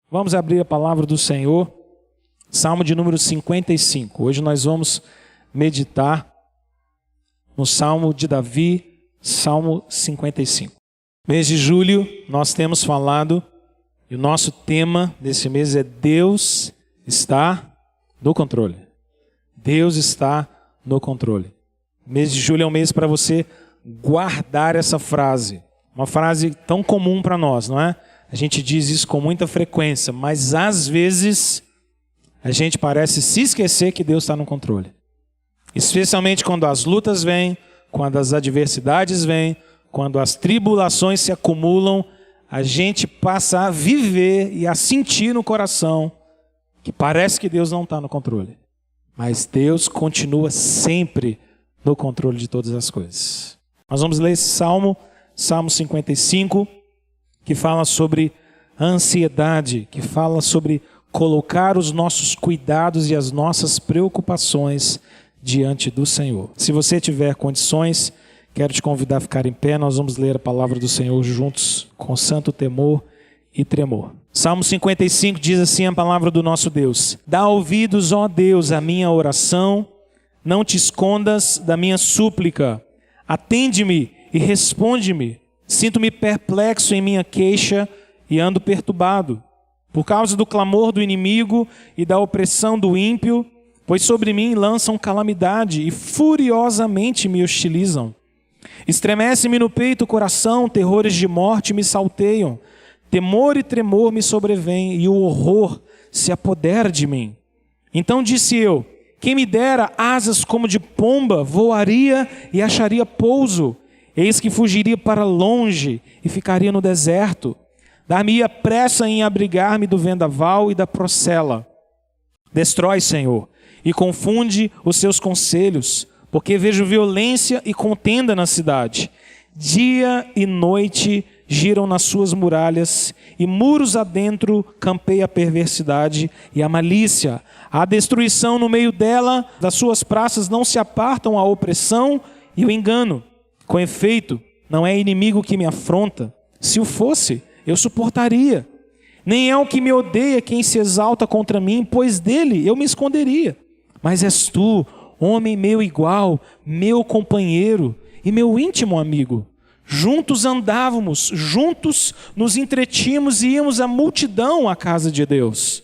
Vamos abrir a palavra do Senhor, Salmo de número 55. Hoje nós vamos meditar no Salmo de Davi, Salmo 55. Mês de julho nós temos falado, e o nosso tema desse mês é Deus está no controle. Deus está no controle. Mês de julho é um mês para você guardar essa frase. Uma frase tão comum para nós, não é? A gente diz isso com muita frequência, mas às vezes a gente parece se esquecer que Deus está no controle. Especialmente quando as lutas vêm, quando as adversidades vêm, quando as tribulações se acumulam, a gente passa a viver e a sentir no coração que parece que Deus não está no controle. Mas Deus continua sempre no controle de todas as coisas. Nós vamos ler esse Salmo, Salmo 55, que fala sobre a ansiedade, que fala sobre colocar os nossos cuidados e as nossas preocupações diante do Senhor. Se você tiver condições, quero te convidar a ficar em pé, nós vamos ler a palavra do Senhor juntos, com santo temor e tremor. Salmo 55 diz assim a palavra do nosso Deus: Dá ouvidos, ó Deus, à minha oração, não te escondas da minha súplica. Atende-me e responde-me. Sinto-me perplexo em minha queixa e ando perturbado, por causa do clamor do inimigo e da opressão do ímpio, pois sobre mim lançam calamidade e furiosamente me hostilizam. Estremece-me no peito o coração, terrores de morte me salteiam. Temor e tremor me sobrevêm e o horror se apodera de mim. Então disse eu: quem me dera asas como de pomba, voaria e acharia pouso. Eis que fugiria para longe e ficaria no deserto. Dar-me-ia pressa em abrigar-me do vendaval e da procela. Destrói, Senhor, e confunde os seus conselhos, porque vejo violência e contenda na cidade. Dia e noite giram nas suas muralhas, e muros adentro campeia a perversidade e a malícia. A destruição no meio dela, das suas praças não se apartam a opressão e o engano. Com efeito, não é inimigo que me afronta. Se o fosse, eu suportaria. Nem é o que me odeia quem se exalta contra mim, pois dele eu me esconderia. Mas és tu, homem meu igual, meu companheiro e meu íntimo amigo. Juntos andávamos, juntos nos entretínhamos e íamos à multidão à casa de Deus.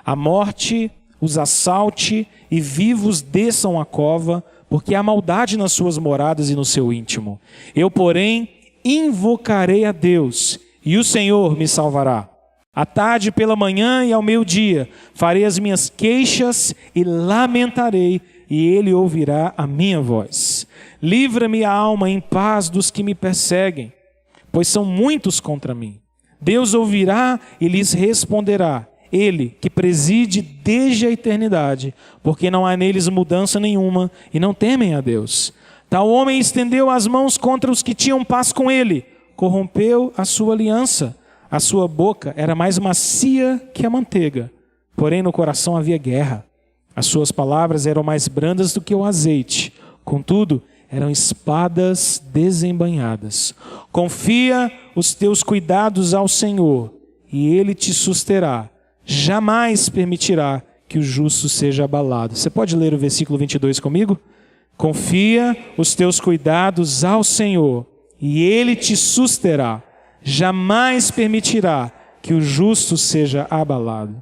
A morte os assalte e vivos desçam a cova, porque há maldade nas suas moradas e no seu íntimo. Eu, porém, invocarei a Deus, e o Senhor me salvará. À tarde, pela manhã e ao meio-dia, farei as minhas queixas e lamentarei, e ele ouvirá a minha voz. Livra-me a alma em paz dos que me perseguem, pois são muitos contra mim. Deus ouvirá e lhes responderá. Ele que preside desde a eternidade, porque não há neles mudança nenhuma e não temem a Deus. Tal homem estendeu as mãos contra os que tinham paz com ele, corrompeu a sua aliança. A sua boca era mais macia que a manteiga, porém no coração havia guerra. As suas palavras eram mais brandas do que o azeite, contudo eram espadas desembainhadas. Confia os teus cuidados ao Senhor e ele te susterá. Jamais permitirá que o justo seja abalado. Você pode ler o versículo 22 comigo? Confia os teus cuidados ao Senhor, e Ele te susterá. Jamais permitirá que o justo seja abalado.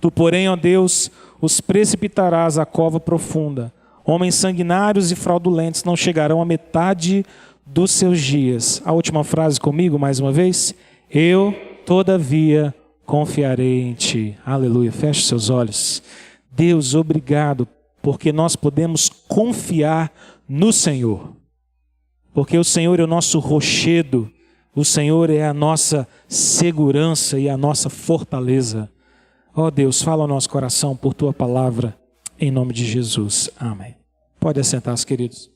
Tu, porém, ó Deus, os precipitarás à cova profunda. Homens sanguinários e fraudulentos não chegarão à metade dos seus dias. A última frase comigo, mais uma vez. Eu, todavia, confiarei em ti. Aleluia. Feche seus olhos. Deus, obrigado, porque nós podemos confiar no Senhor. Porque o Senhor é o nosso rochedo, o Senhor é a nossa segurança e a nossa fortaleza. Ó Deus, fala ao nosso coração por tua palavra, em nome de Jesus. Amém. Pode assentar-se, queridos.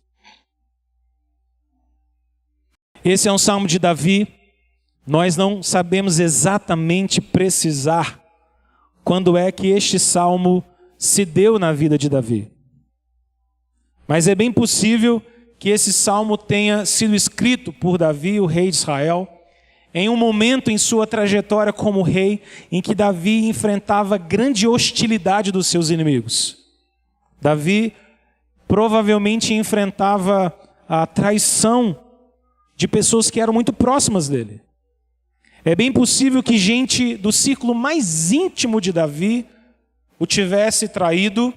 Esse é um salmo de Davi. Nós não sabemos exatamente precisar quando é que este salmo se deu na vida de Davi. Mas é bem possível que esse salmo tenha sido escrito por Davi, o rei de Israel, em um momento em sua trajetória como rei, em que Davi enfrentava grande hostilidade dos seus inimigos. Davi provavelmente enfrentava a traição de pessoas que eram muito próximas dele. É bem possível que gente do círculo mais íntimo de Davi o tivesse traído.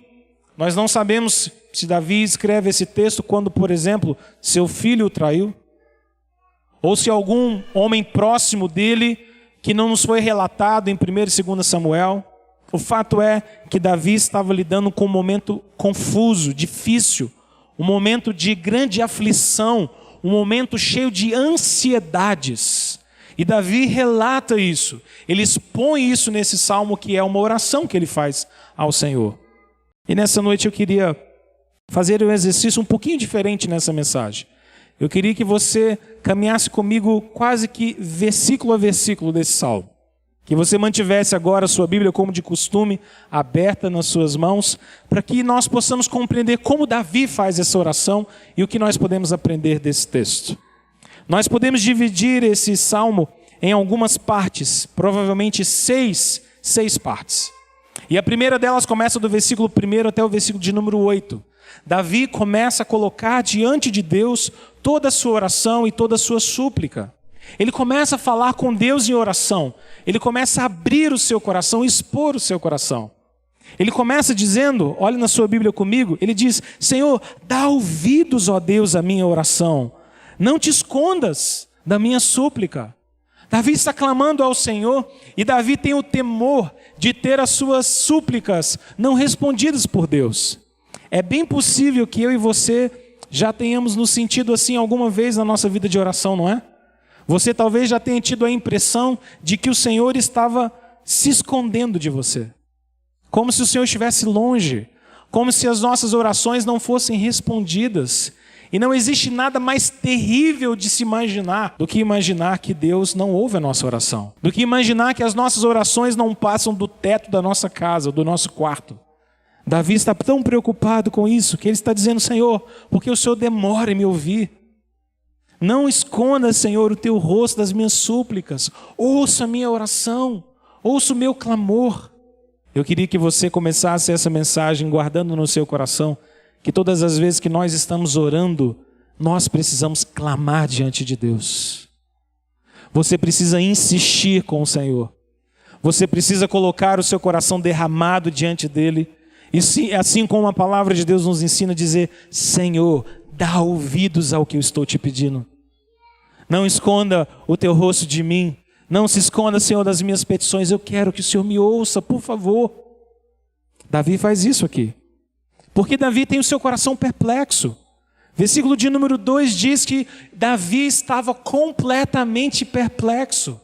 Nós não sabemos se Davi escreve esse texto quando, por exemplo, seu filho o traiu, ou se algum homem próximo dele que não nos foi relatado em 1 e 2 Samuel. O fato é que Davi estava lidando com um momento confuso, difícil, um momento de grande aflição, um momento cheio de ansiedades. E Davi relata isso, ele expõe isso nesse salmo, que é uma oração que ele faz ao Senhor. E nessa noite eu queria fazer um exercício um pouquinho diferente nessa mensagem. Eu queria que você caminhasse comigo quase que versículo a versículo desse salmo. Que você mantivesse agora a sua Bíblia, como de costume, aberta nas suas mãos, para que nós possamos compreender como Davi faz essa oração e o que nós podemos aprender desse texto. Nós podemos dividir esse salmo em algumas partes, provavelmente seis partes. E a primeira delas começa do versículo 1 até o versículo de número 8. Davi começa a colocar diante de Deus toda a sua oração e toda a sua súplica. Ele começa a falar com Deus em oração. Ele começa a abrir o seu coração, expor o seu coração. Ele começa dizendo, olhe na sua Bíblia comigo, ele diz: Senhor, dá ouvidos, ó Deus, à minha oração. Não te escondas da minha súplica. Davi está clamando ao Senhor e Davi tem o temor de ter as suas súplicas não respondidas por Deus. É bem possível que eu e você já tenhamos nos sentido assim alguma vez na nossa vida de oração, não é? Você talvez já tenha tido a impressão de que o Senhor estava se escondendo de você. Como se o Senhor estivesse longe. Como se as nossas orações não fossem respondidas. E não existe nada mais terrível de se imaginar do que imaginar que Deus não ouve a nossa oração. Do que imaginar que as nossas orações não passam do teto da nossa casa, do nosso quarto. Davi está tão preocupado com isso que ele está dizendo: Senhor, porque o Senhor demora em me ouvir. Não esconda, Senhor, o teu rosto das minhas súplicas. Ouça a minha oração, ouça o meu clamor. Eu queria que você começasse essa mensagem guardando no seu coração que todas as vezes que nós estamos orando, nós precisamos clamar diante de Deus. Você precisa insistir com o Senhor. Você precisa colocar o seu coração derramado diante dele. E assim como a palavra de Deus nos ensina a dizer: Senhor, dá ouvidos ao que eu estou te pedindo. Não esconda o teu rosto de mim. Não se esconda, Senhor, das minhas petições. Eu quero que o Senhor me ouça, por favor. Davi faz isso aqui. Porque Davi tem o seu coração perplexo. Versículo de número 2 diz que Davi estava completamente perplexo.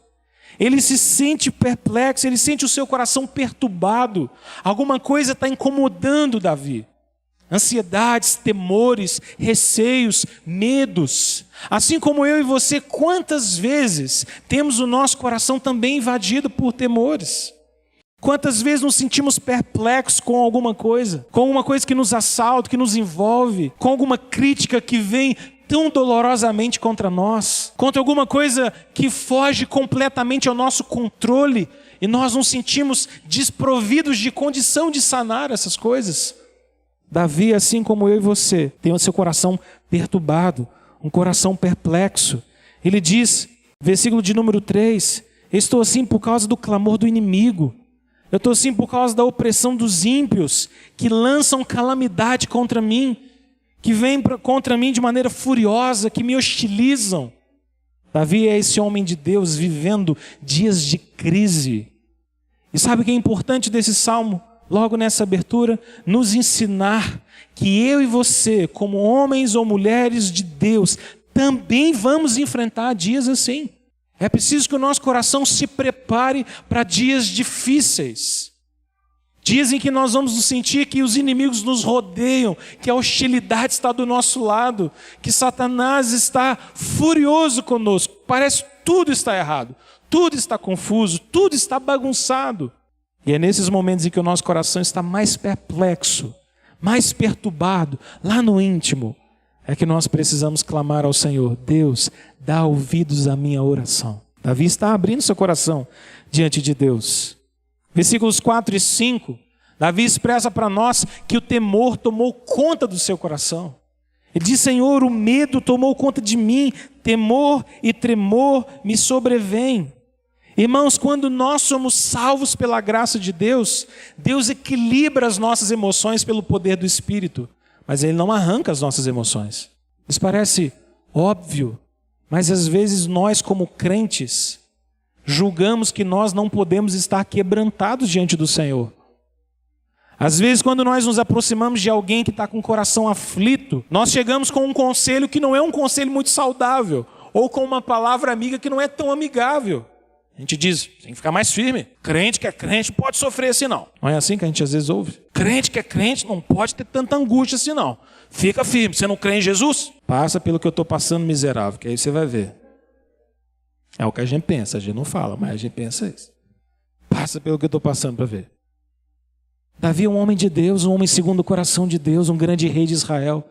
Ele se sente perplexo, ele sente o seu coração perturbado. Alguma coisa está incomodando Davi. Ansiedades, temores, receios, medos. Assim como eu e você, quantas vezes temos o nosso coração também invadido por temores? Quantas vezes nos sentimos perplexos com alguma coisa que nos assalta, que nos envolve, com alguma crítica que vem tão dolorosamente contra nós, contra alguma coisa que foge completamente ao nosso controle e nós nos sentimos desprovidos de condição de sanar essas coisas. Davi, assim como eu e você, tem o seu coração perturbado, um coração perplexo. Ele diz, versículo de número 3, eu estou assim por causa do clamor do inimigo. Eu estou assim por causa da opressão dos ímpios, que lançam calamidade contra mim, que vêm contra mim de maneira furiosa, que me hostilizam. Davi é esse homem de Deus vivendo dias de crise. E sabe o que é importante desse salmo? Logo nessa abertura, nos ensinar que eu e você, como homens ou mulheres de Deus, também vamos enfrentar dias assim. É preciso que o nosso coração se prepare para dias difíceis. Dias em que nós vamos nos sentir que os inimigos nos rodeiam, que a hostilidade está do nosso lado, que Satanás está furioso conosco. Parece que tudo está errado, tudo está confuso, tudo está bagunçado. E é nesses momentos em que o nosso coração está mais perplexo, mais perturbado, lá no íntimo, é que nós precisamos clamar ao Senhor: Deus, dá ouvidos à minha oração. Davi está abrindo seu coração diante de Deus. Versículos 4 e 5, Davi expressa para nós que o temor tomou conta do seu coração. Ele diz: Senhor, o medo tomou conta de mim, temor e tremor me sobrevêm. Irmãos, quando nós somos salvos pela graça de Deus, Deus equilibra as nossas emoções pelo poder do Espírito, mas Ele não arranca as nossas emoções. Isso parece óbvio, mas às vezes nós, como crentes, julgamos que nós não podemos estar quebrantados diante do Senhor. Às vezes, quando nós nos aproximamos de alguém que está com o coração aflito, nós chegamos com um conselho que não é um conselho muito saudável, ou com uma palavra amiga que não é tão amigável. A gente diz: tem que ficar mais firme. Crente que é crente não pode sofrer assim não. Não é assim que a gente às vezes ouve? Crente que é crente não pode ter tanta angústia assim não. Fica firme. Você não crê em Jesus? Passa pelo que eu estou passando, miserável, que aí você vai ver. É o que a gente pensa. A gente não fala, mas a gente pensa isso. Passa pelo que eu estou passando para ver. Davi é um homem de Deus, um homem segundo o coração de Deus, um grande rei de Israel.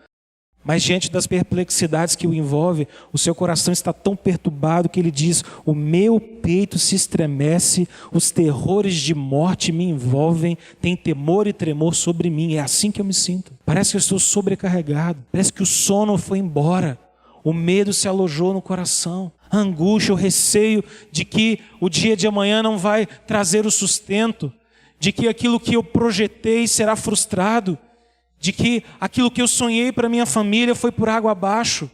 Mas diante das perplexidades que o envolvem, o seu coração está tão perturbado que ele diz: o meu peito se estremece, os terrores de morte me envolvem, tem temor e tremor sobre mim. É assim que eu me sinto. Parece que eu estou sobrecarregado, parece que o sono foi embora, o medo se alojou no coração, a angústia, o receio de que o dia de amanhã não vai trazer o sustento, de que aquilo que eu projetei será frustrado, de que aquilo que eu sonhei para minha família foi por água abaixo,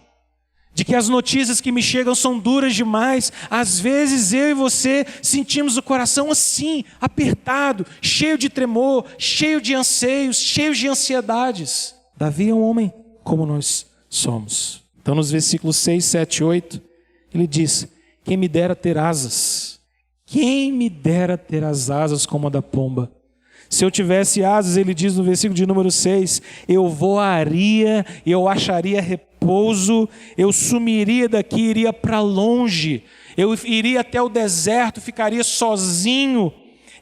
de que as notícias que me chegam são duras demais. Às vezes eu e você sentimos o coração assim, apertado, cheio de tremor, cheio de anseios, cheio de ansiedades. Davi é um homem como nós somos. Então nos versículos 6, 7 e 8, ele diz: quem me dera ter asas, quem me dera ter as asas como a da pomba. Se eu tivesse asas, ele diz no versículo de número 6, eu voaria, eu acharia repouso, eu sumiria daqui, iria para longe, eu iria até o deserto, ficaria sozinho,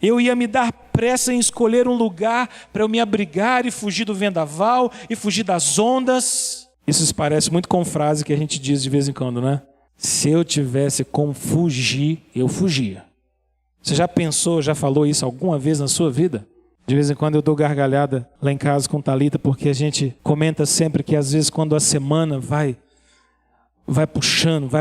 eu ia me dar pressa em escolher um lugar para eu me abrigar e fugir do vendaval e fugir das ondas. Isso se parece muito com frase que a gente diz de vez em quando, né? Se eu tivesse como fugir, eu fugia. Você já pensou, já falou isso alguma vez na sua vida? De vez em quando eu dou gargalhada lá em casa com Thalita, porque a gente comenta sempre que às vezes quando a semana vai puxando,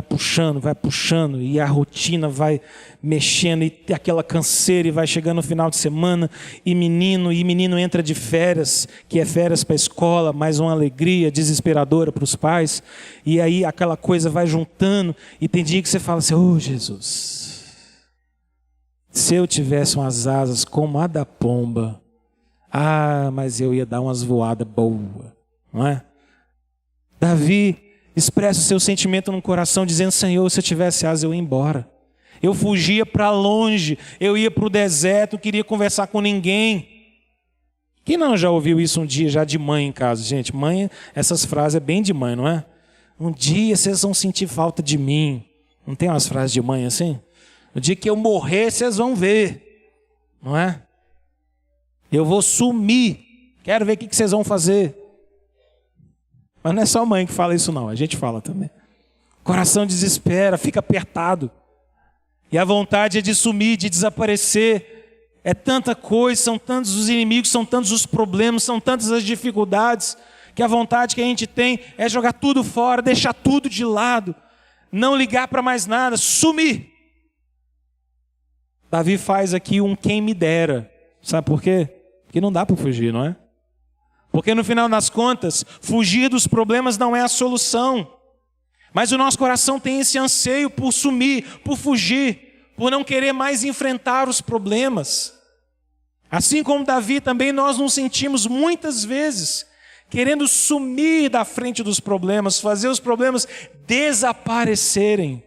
e a rotina vai mexendo, e aquela canseira, e vai chegando no final de semana, e menino entra de férias, que é férias para a escola, mais uma alegria desesperadora para os pais, e aí aquela coisa vai juntando, e tem dia que você fala assim: oh Jesus, se eu tivesse umas asas como a da pomba, mas eu ia dar umas voadas boas, não é? Davi expressa o seu sentimento no coração, dizendo: Senhor, se eu tivesse asas, eu ia embora. Eu fugia para longe, eu ia para o deserto, não queria conversar com ninguém. Quem não já ouviu isso um dia, já de mãe em casa? Gente, mãe, essas frases é bem de mãe, não é? Um dia vocês vão sentir falta de mim. Não tem umas frases de mãe assim? No dia que eu morrer, vocês vão ver, não é? Eu vou sumir, quero ver o que vocês vão fazer. Mas não é só a mãe que fala isso não, a gente fala também. O coração desespera, fica apertado. E a vontade é de sumir, de desaparecer. É tanta coisa, são tantos os inimigos, são tantos os problemas, são tantas as dificuldades, que a vontade que a gente tem é jogar tudo fora, deixar tudo de lado, não ligar para mais nada, sumir. Davi faz aqui um quem me dera. Sabe por quê? Porque não dá para fugir, não é? Porque no final das contas, fugir dos problemas não é a solução. Mas o nosso coração tem esse anseio por sumir, por fugir, por não querer mais enfrentar os problemas. Assim como Davi, também nós nos sentimos muitas vezes querendo sumir da frente dos problemas, fazer os problemas desaparecerem.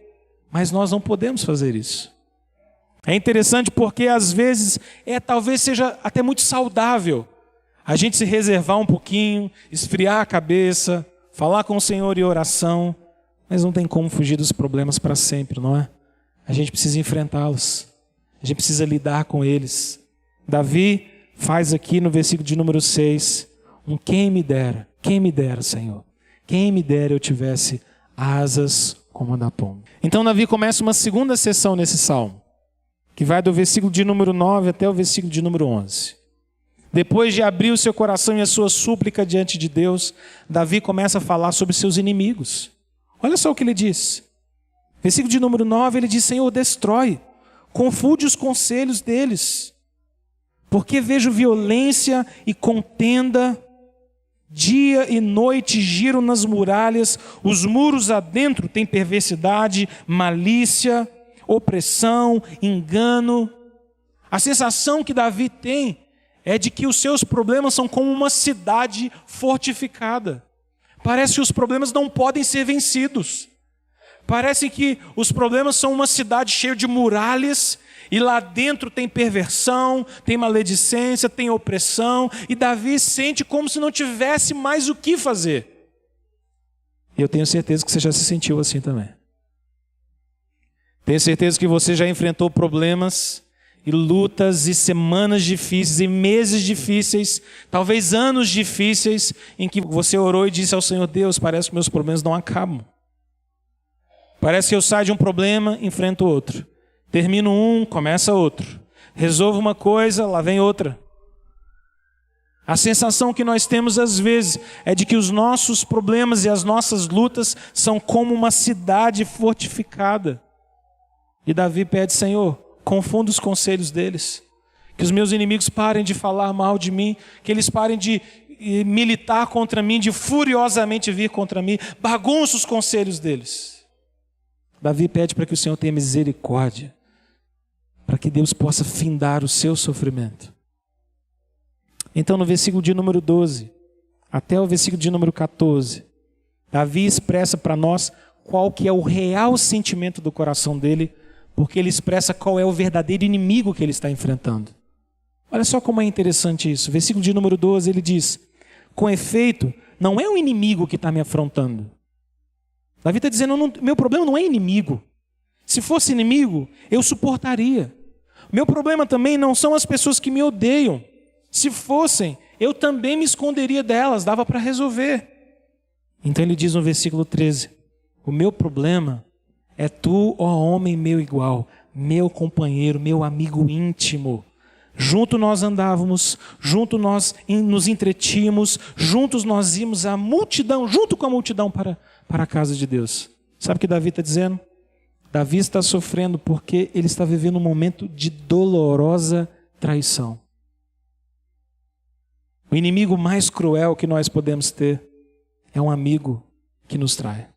Mas nós não podemos fazer isso. É interessante porque às vezes talvez seja até muito saudável a gente se reservar um pouquinho, esfriar a cabeça, falar com o Senhor em oração, mas não tem como fugir dos problemas para sempre, não é? A gente precisa enfrentá-los, a gente precisa lidar com eles. Davi faz aqui no versículo de número 6, quem me dera, Senhor, quem me dera eu tivesse asas como a da pomba. Então Davi começa uma segunda sessão nesse salmo, que vai do versículo de número 9 até o versículo de número 11. Depois de abrir o seu coração e a sua súplica diante de Deus, Davi começa a falar sobre seus inimigos. Olha só o que ele diz. Versículo de número 9, ele diz: Senhor, destrói, confunde os conselhos deles, porque vejo violência e contenda, dia e noite giram nas muralhas, os muros adentro têm perversidade, malícia, opressão, engano. A sensação que Davi tem é de que os seus problemas são como uma cidade fortificada. Parece que os problemas não podem ser vencidos. Parece que os problemas são uma cidade cheia de muralhas, e lá dentro tem perversão, tem maledicência, tem opressão, e Davi sente como se não tivesse mais o que fazer. E eu tenho certeza que você já se sentiu assim também. Tenho certeza que você já enfrentou problemas e lutas e semanas difíceis e meses difíceis, talvez anos difíceis, em que você orou e disse ao Senhor: Deus, parece que meus problemas não acabam. Parece que eu saio de um problema, enfrento outro. Termino um, começa outro. Resolvo uma coisa, lá vem outra. A sensação que nós temos às vezes é de que os nossos problemas e as nossas lutas são como uma cidade fortificada. E Davi pede: Senhor, confunda os conselhos deles. Que os meus inimigos parem de falar mal de mim, que eles parem de militar contra mim, de furiosamente vir contra mim. Bagunça os conselhos deles. Davi pede para que o Senhor tenha misericórdia, para que Deus possa findar o seu sofrimento. Então, no versículo de número 12, até o versículo de número 14, Davi expressa para nós qual que é o real sentimento do coração dele, porque ele expressa qual é o verdadeiro inimigo que ele está enfrentando. Olha só como é interessante isso. Versículo de número 12, ele diz: com efeito, não é o inimigo que está me afrontando. Davi está dizendo: meu problema não é inimigo. Se fosse inimigo, eu suportaria. Meu problema também não são as pessoas que me odeiam. Se fossem, eu também me esconderia delas, dava para resolver. Então ele diz no versículo 13: o meu problema é tu, ó homem meu igual, meu companheiro, meu amigo íntimo. Junto nós andávamos, junto nós nos entretínhamos, juntos nós íamos à multidão, junto com a multidão para a casa de Deus. Sabe o que Davi está dizendo? Davi está sofrendo porque ele está vivendo um momento de dolorosa traição. O inimigo mais cruel que nós podemos ter é um amigo que nos trai.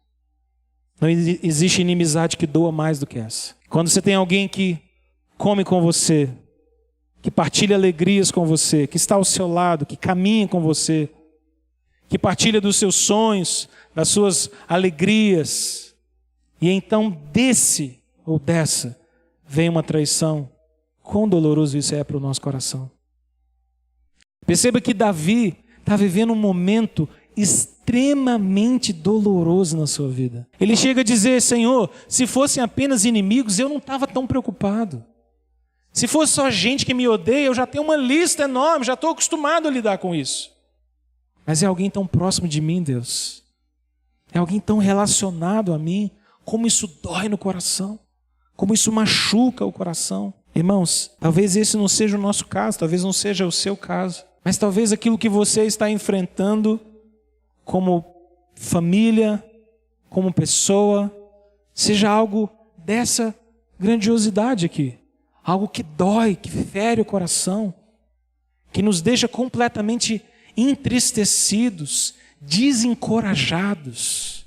Não existe inimizade que doa mais do que essa. Quando você tem alguém que come com você, que partilha alegrias com você, que está ao seu lado, que caminha com você, que partilha dos seus sonhos, das suas alegrias, e então desse ou dessa vem uma traição, quão doloroso isso é para o nosso coração. Perceba que Davi está vivendo um momento extremamente doloroso na sua vida. Ele chega a dizer: Senhor, se fossem apenas inimigos, eu não estava tão preocupado. Se fosse só gente que me odeia, eu já tenho uma lista enorme, já estou acostumado a lidar com isso. Mas é alguém tão próximo de mim, Deus. É alguém tão relacionado a mim. Como isso dói no coração. Como isso machuca o coração. Irmãos, talvez esse não seja o nosso caso, talvez não seja o seu caso. Mas talvez aquilo que você está enfrentando como família, como pessoa, seja algo dessa grandiosidade aqui. Algo que dói, que fere o coração, que nos deixa completamente entristecidos, desencorajados.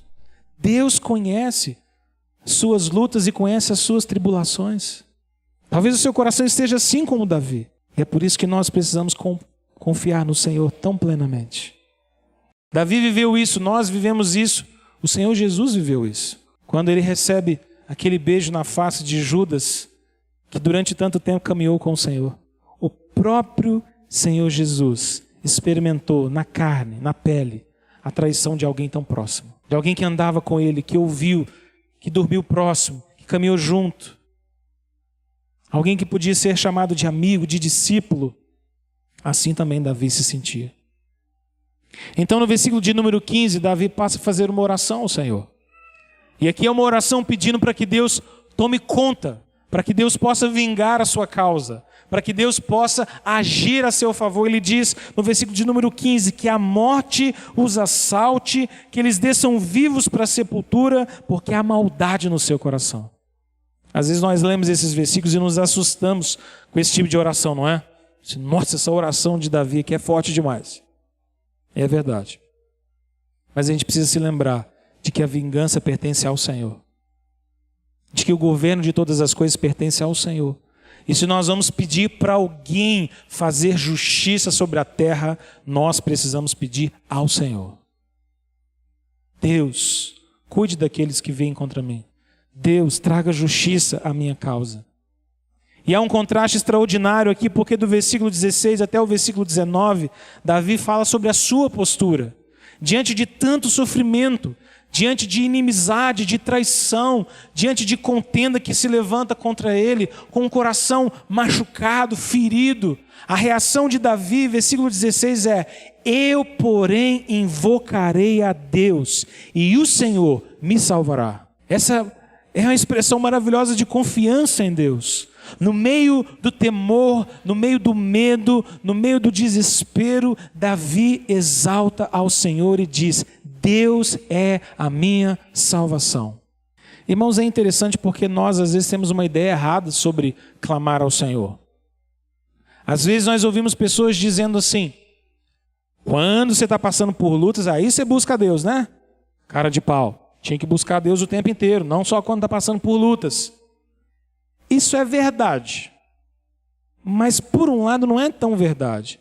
Deus conhece suas lutas e conhece as suas tribulações. Talvez o seu coração esteja assim como Davi. E é por isso que nós precisamos confiar no Senhor tão plenamente. Davi viveu isso, nós vivemos isso, o Senhor Jesus viveu isso. Quando ele recebe aquele beijo na face de Judas, que durante tanto tempo caminhou com o Senhor. O próprio Senhor Jesus experimentou na carne, na pele, a traição de alguém tão próximo. De alguém que andava com ele, que ouviu, que dormiu próximo, que caminhou junto. Alguém que podia ser chamado de amigo, de discípulo. Assim também Davi se sentia. Então no versículo de número 15, Davi passa a fazer uma oração ao Senhor. E aqui é uma oração pedindo para que Deus tome conta, para que Deus possa vingar a sua causa, para que Deus possa agir a seu favor. Ele diz no versículo de número 15, que a morte os assalte, que eles desçam vivos para a sepultura, porque há maldade no seu coração. Às vezes nós lemos esses versículos e nos assustamos com esse tipo de oração, não é? Nossa, essa oração de Davi aqui é forte demais. É verdade. Mas a gente precisa se lembrar de que a vingança pertence ao Senhor. De que o governo de todas as coisas pertence ao Senhor. E se nós vamos pedir para alguém fazer justiça sobre a terra, nós precisamos pedir ao Senhor. Deus, cuide daqueles que vêm contra mim. Deus, traga justiça à minha causa. E há um contraste extraordinário aqui, porque do versículo 16 até o versículo 19, Davi fala sobre a sua postura. Diante de tanto sofrimento, diante de inimizade, de traição, diante de contenda que se levanta contra ele, com o coração machucado, ferido, a reação de Davi, versículo 16 é: eu, porém, invocarei a Deus, e o Senhor me salvará. Essa é uma expressão maravilhosa de confiança em Deus. No meio do temor, no meio do medo, no meio do desespero, Davi exalta ao Senhor e diz: Deus é a minha salvação. Irmãos, é interessante porque nós às vezes temos uma ideia errada sobre clamar ao Senhor. Às vezes nós ouvimos pessoas dizendo assim: quando você está passando por lutas, aí você busca a Deus, né? Cara de pau. Tinha que buscar a Deus o tempo inteiro, não só quando está passando por lutas. Isso é verdade. Mas por um lado não é tão verdade.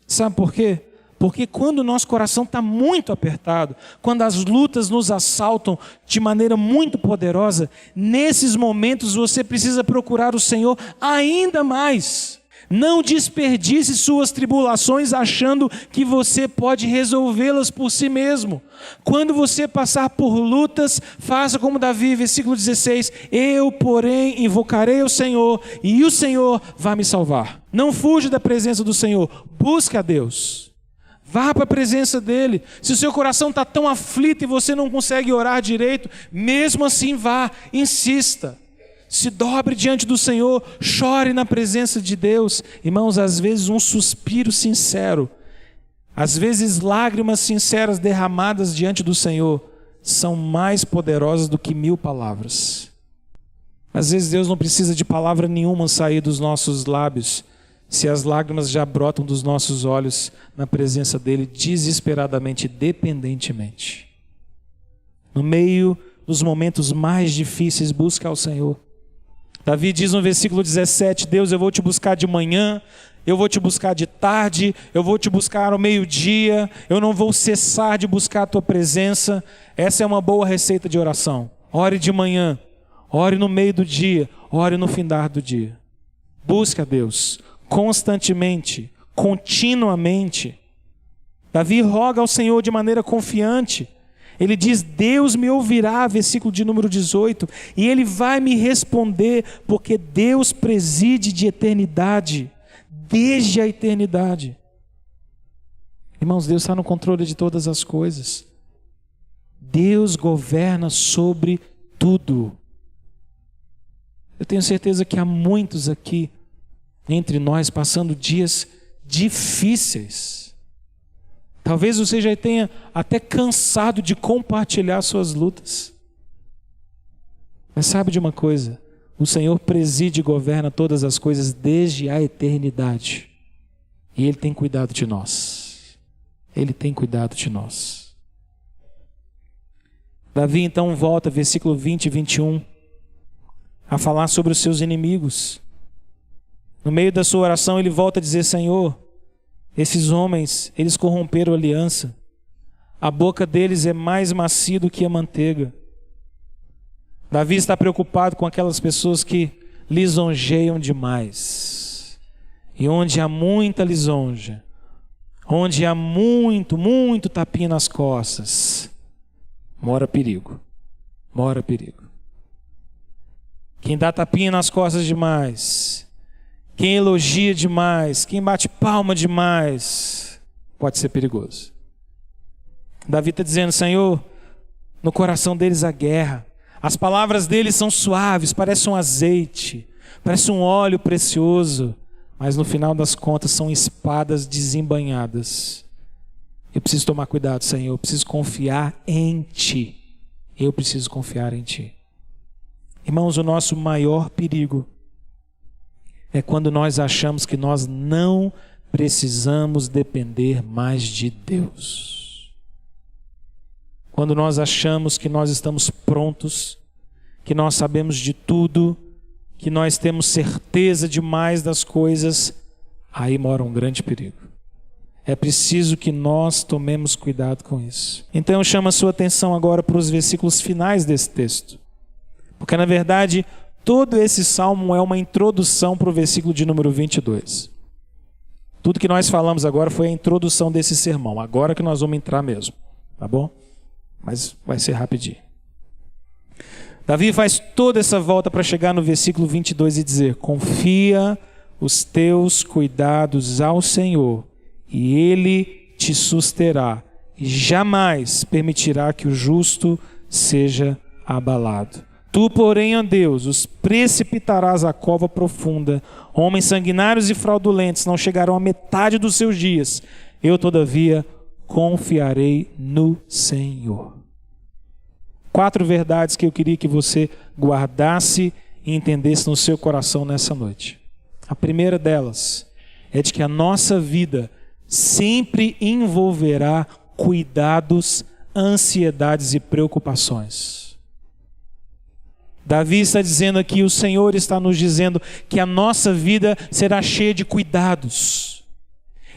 Sabe por quê? Porque quando o nosso coração está muito apertado, quando as lutas nos assaltam de maneira muito poderosa, nesses momentos você precisa procurar o Senhor ainda mais. Não desperdice suas tribulações achando que você pode resolvê-las por si mesmo. Quando você passar por lutas, faça como Davi, versículo 16: eu, porém, invocarei o Senhor, e o Senhor vai me salvar. Não fuja da presença do Senhor, busque a Deus. Vá para a presença dele. Se o seu coração está tão aflito e você não consegue orar direito, mesmo assim vá, insista. Se dobre diante do Senhor, chore na presença de Deus. Irmãos, às vezes um suspiro sincero, às vezes lágrimas sinceras derramadas diante do Senhor, são mais poderosas do que 1000 palavras. Às vezes Deus não precisa de palavra nenhuma sair dos nossos lábios, se as lágrimas já brotam dos nossos olhos na presença dele, desesperadamente, dependentemente. No meio dos momentos mais difíceis, busca ao Senhor. Davi diz no versículo 17: Deus, eu vou te buscar de manhã, eu vou te buscar de tarde, eu vou te buscar ao meio-dia, eu não vou cessar de buscar a tua presença. Essa é uma boa receita de oração. Ore de manhã, ore no meio do dia, ore no findar do dia. Busque a Deus constantemente, continuamente. Davi roga ao Senhor de maneira confiante. Ele diz: Deus me ouvirá, versículo de número 18, e Ele vai me responder, porque Deus preside de eternidade, desde a eternidade. Irmãos, Deus está no controle de todas as coisas. Deus governa sobre tudo. Eu tenho certeza que há muitos aqui, entre nós, passando dias difíceis. Talvez você já tenha até cansado de compartilhar suas lutas. Mas sabe de uma coisa? O Senhor preside e governa todas as coisas desde a eternidade. E Ele tem cuidado de nós. Ele tem cuidado de nós. Davi então volta, versículo 20 e 21, a falar sobre os seus inimigos. No meio da sua oração ele volta a dizer: Senhor, esses homens, eles corromperam a aliança. A boca deles é mais macia do que a manteiga. Davi está preocupado com aquelas pessoas que lisonjeiam demais. E onde há muita lisonja, onde há muito tapinha nas costas, mora perigo. Mora perigo. Quem dá tapinha nas costas demais, quem elogia demais, quem bate palma demais, pode ser perigoso. Davi está dizendo: Senhor, No coração deles há guerra. As palavras deles são suaves, parecem um azeite, parece um óleo precioso, mas no final das contas são espadas desembainhadas. Eu preciso tomar cuidado, Senhor, eu preciso confiar em Ti. Eu preciso confiar em Ti. Irmãos, o nosso maior perigo é quando nós achamos que nós não precisamos depender mais de Deus. Quando nós achamos que nós estamos prontos, que nós sabemos de tudo, que nós temos certeza demais das coisas, aí mora um grande perigo. É preciso que nós tomemos cuidado com isso. Então eu chamo a sua atenção agora para os versículos finais desse texto. Porque na verdade, todo esse salmo é uma introdução para o versículo de número 22. Tudo que nós falamos agora foi a introdução desse sermão. Agora que nós vamos entrar mesmo, tá bom? Mas vai ser rapidinho. Davi faz toda essa volta para chegar no versículo 22 e dizer: confia os teus cuidados ao Senhor, e Ele te susterá, e jamais permitirá que o justo seja abalado. Tu, porém, ó Deus, os precipitarás à cova profunda. Homens sanguinários e fraudulentos não chegarão à metade dos seus dias. Eu, todavia, confiarei no Senhor. 4 verdades que eu queria que você guardasse e entendesse no seu coração nessa noite. A primeira delas é de que a nossa vida sempre envolverá cuidados, ansiedades e preocupações. Davi está dizendo aqui, o Senhor está nos dizendo que a nossa vida será cheia de cuidados.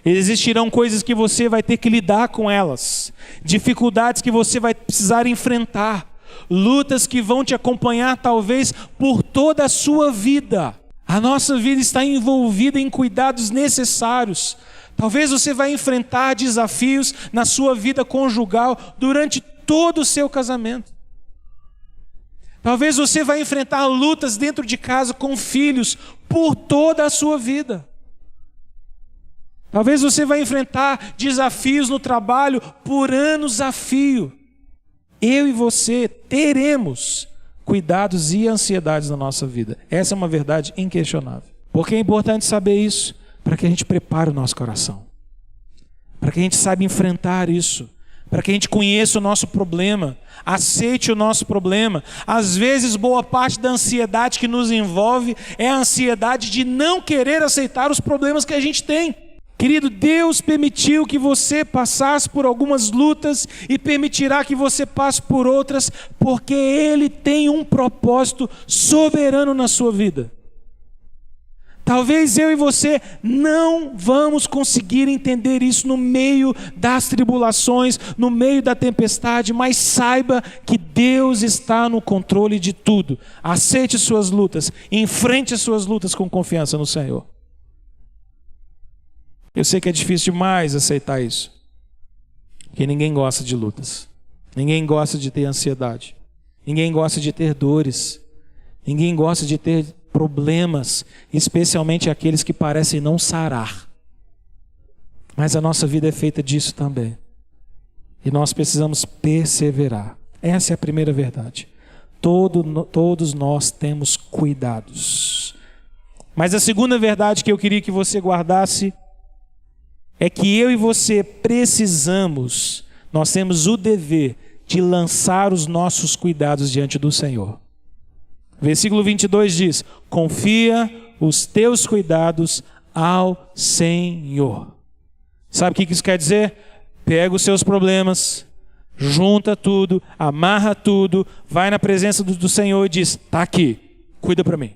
Existirão coisas que você vai ter que lidar com elas, dificuldades que você vai precisar enfrentar, lutas que vão te acompanhar talvez por toda a sua vida. A nossa vida está envolvida em cuidados necessários. Talvez você vai enfrentar desafios na sua vida conjugal durante todo o seu casamento. Talvez você vai enfrentar lutas dentro de casa com filhos por toda a sua vida. Talvez você vai enfrentar desafios no trabalho por anos a fio. Eu e você teremos cuidados e ansiedades na nossa vida. Essa é uma verdade inquestionável. Porque é importante saber isso para que a gente prepare o nosso coração. Para que a gente saiba enfrentar isso. Para que a gente conheça o nosso problema, aceite o nosso problema. Às vezes, boa parte da ansiedade que nos envolve é a ansiedade de não querer aceitar os problemas que a gente tem. Querido, Deus permitiu que você passasse por algumas lutas e permitirá que você passe por outras, porque Ele tem um propósito soberano na sua vida. Talvez eu e você não vamos conseguir entender isso no meio das tribulações, no meio da tempestade, mas saiba que Deus está no controle de tudo. Aceite suas lutas, enfrente as suas lutas com confiança no Senhor. Eu sei que é difícil demais aceitar isso, porque ninguém gosta de lutas, ninguém gosta de ter ansiedade, ninguém gosta de ter dores, ninguém gosta de ter problemas, especialmente aqueles que parecem não sarar. Mas a nossa vida é feita disso também. E nós precisamos perseverar. Essa é a primeira verdade. Todos nós temos cuidados. Mas a segunda verdade que eu queria que você guardasse é que eu e você precisamos, nós temos o dever de lançar os nossos cuidados diante do Senhor. Versículo 22 diz: confia os teus cuidados ao Senhor. Sabe o que isso quer dizer? Pega os seus problemas, junta tudo, amarra tudo, vai na presença do Senhor e diz: está aqui, cuida para mim.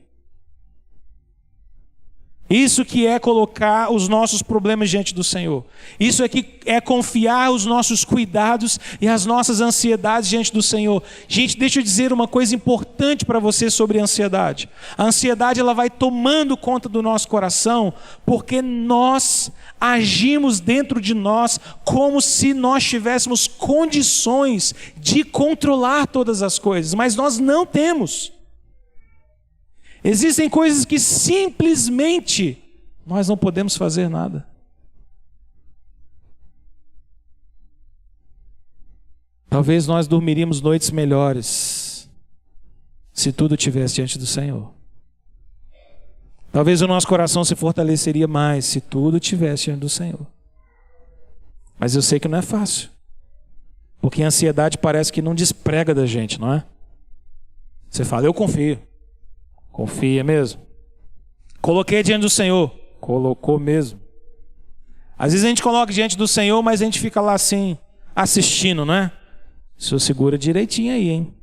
Isso que é colocar os nossos problemas diante do Senhor. Isso é confiar os nossos cuidados e as nossas ansiedades diante do Senhor. Gente, deixa eu dizer uma coisa importante para você sobre a ansiedade. A ansiedade, ela vai tomando conta do nosso coração porque nós agimos dentro de nós como se nós tivéssemos condições de controlar todas as coisas, mas nós não temos. Existem coisas que simplesmente nós não podemos fazer nada. Talvez nós dormiríamos noites melhores se tudo estivesse diante do Senhor. Talvez o nosso coração se fortaleceria mais se tudo estivesse diante do Senhor. Mas eu sei que não é fácil. Porque a ansiedade parece que não desprega da gente, não é? Você fala, eu confio. Confia mesmo. Coloquei diante do Senhor. Colocou mesmo. Às vezes a gente coloca diante do Senhor, mas a gente fica lá assim, assistindo, não é? O Senhor segura direitinho aí, hein?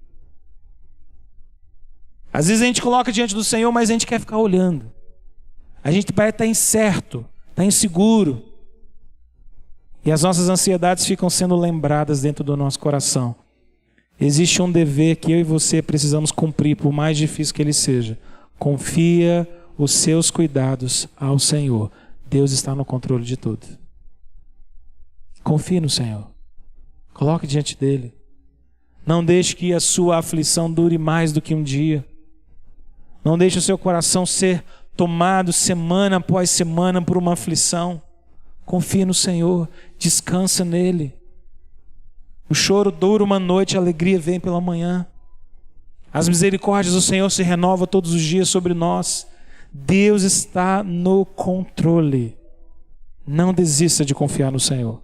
Às vezes a gente coloca diante do Senhor, mas a gente quer ficar olhando. A gente vai estar incerto, está inseguro. E as nossas ansiedades ficam sendo lembradas dentro do nosso coração. Existe um dever que eu e você precisamos cumprir, por mais difícil que ele seja. Confia os seus cuidados ao Senhor. Deus está no controle de tudo. Confie no Senhor. Coloque diante dele. Não deixe que a sua aflição dure mais do que um dia. Não deixe o seu coração ser tomado semana após semana por uma aflição. Confie no Senhor. Descansa nele. O choro dura uma noite, a alegria vem pela manhã. As misericórdias do Senhor se renovam todos os dias sobre nós. Deus está no controle. Não desista de confiar no Senhor.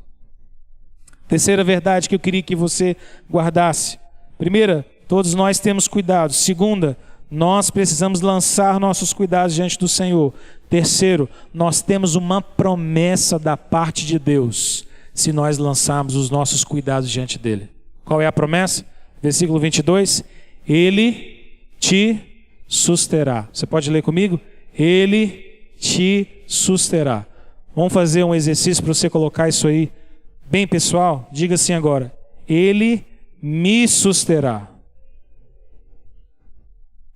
Terceira verdade que eu queria que você guardasse. Primeira, todos nós temos cuidados. Segunda, nós precisamos lançar nossos cuidados diante do Senhor. Terceiro, nós temos uma promessa da parte de Deus, se nós lançarmos os nossos cuidados diante dele. Qual é a promessa? Versículo 22. Ele te susterá. Você pode ler comigo? Ele te susterá. Vamos fazer um exercício para você colocar isso aí bem pessoal? Diga assim agora. Ele me susterá.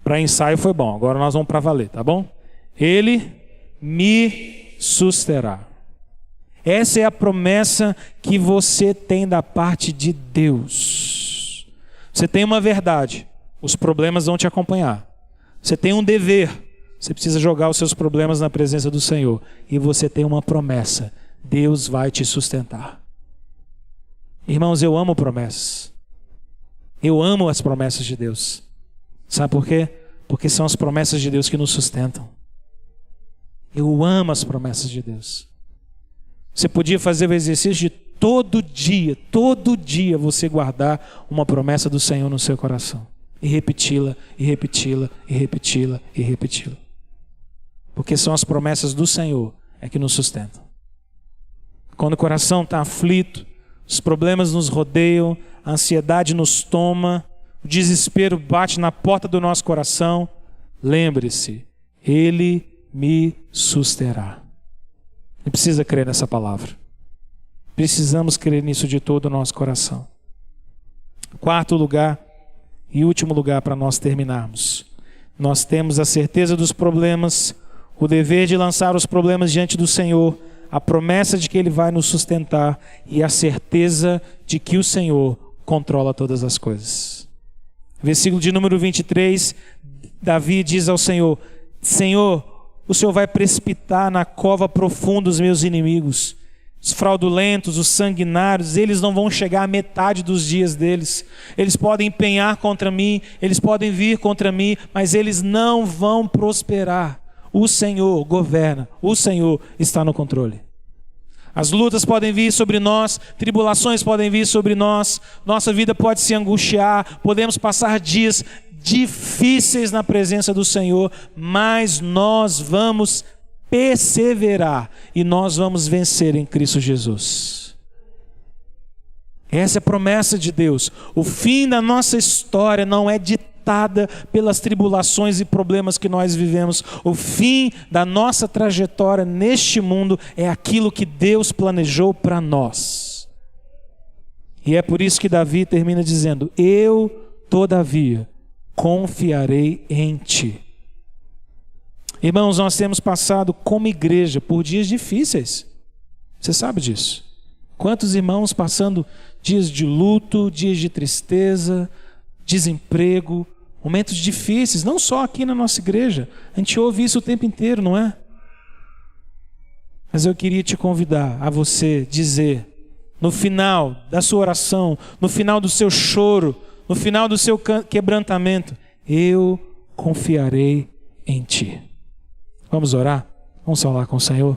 Para ensaio foi bom. Agora nós vamos para valer, tá bom? Ele me susterá. Essa é a promessa que você tem da parte de Deus. Você tem uma verdade. Os problemas vão te acompanhar. Você tem um dever. Você precisa jogar os seus problemas na presença do Senhor. E você tem uma promessa. Deus vai te sustentar. Irmãos, eu amo promessas. Eu amo as promessas de Deus. Sabe por quê? Porque são as promessas de Deus que nos sustentam. Eu amo as promessas de Deus. Você podia fazer o exercício de todo dia você guardar uma promessa do Senhor no seu coração. E repeti-la, e repeti-la, e repeti-la, e repeti-la. Porque são as promessas do Senhor é que nos sustentam. Quando o coração está aflito, os problemas nos rodeiam, a ansiedade nos toma, o desespero bate na porta do nosso coração, lembre-se, Ele me susterá. E precisa crer nessa palavra. Precisamos crer nisso de todo o nosso coração. Quarto lugar e último lugar para nós terminarmos. Nós temos a certeza dos problemas, o dever de lançar os problemas diante do Senhor, a promessa de que Ele vai nos sustentar e a certeza de que o Senhor controla todas as coisas. Versículo de número 23, Davi diz ao Senhor: Senhor, o Senhor vai precipitar na cova profunda os meus inimigos. Os fraudulentos, os sanguinários, eles não vão chegar à metade dos dias deles. Eles podem empenhar contra mim, eles podem vir contra mim, mas eles não vão prosperar. O Senhor governa, o Senhor está no controle. As lutas podem vir sobre nós, tribulações podem vir sobre nós, nossa vida pode se angustiar, podemos passar dias difíceis na presença do Senhor, mas nós vamos perseverar e nós vamos vencer em Cristo Jesus. Essa é a promessa de Deus. O fim da nossa história não é ditada pelas tribulações e problemas que nós vivemos. O fim da nossa trajetória neste mundo é aquilo que Deus planejou para nós. E é por isso que Davi termina dizendo: eu, todavia, confiarei em ti. Irmãos, nós temos passado como igreja por dias difíceis. Você sabe disso. Quantos irmãos passando dias de luto, dias de tristeza, desemprego, momentos difíceis, não só aqui na nossa igreja. A gente ouve isso o tempo inteiro, não é? Mas eu queria te convidar a você dizer no final da sua oração, no final do seu choro, no final do seu quebrantamento: eu confiarei em ti. Vamos orar? Vamos falar com o Senhor?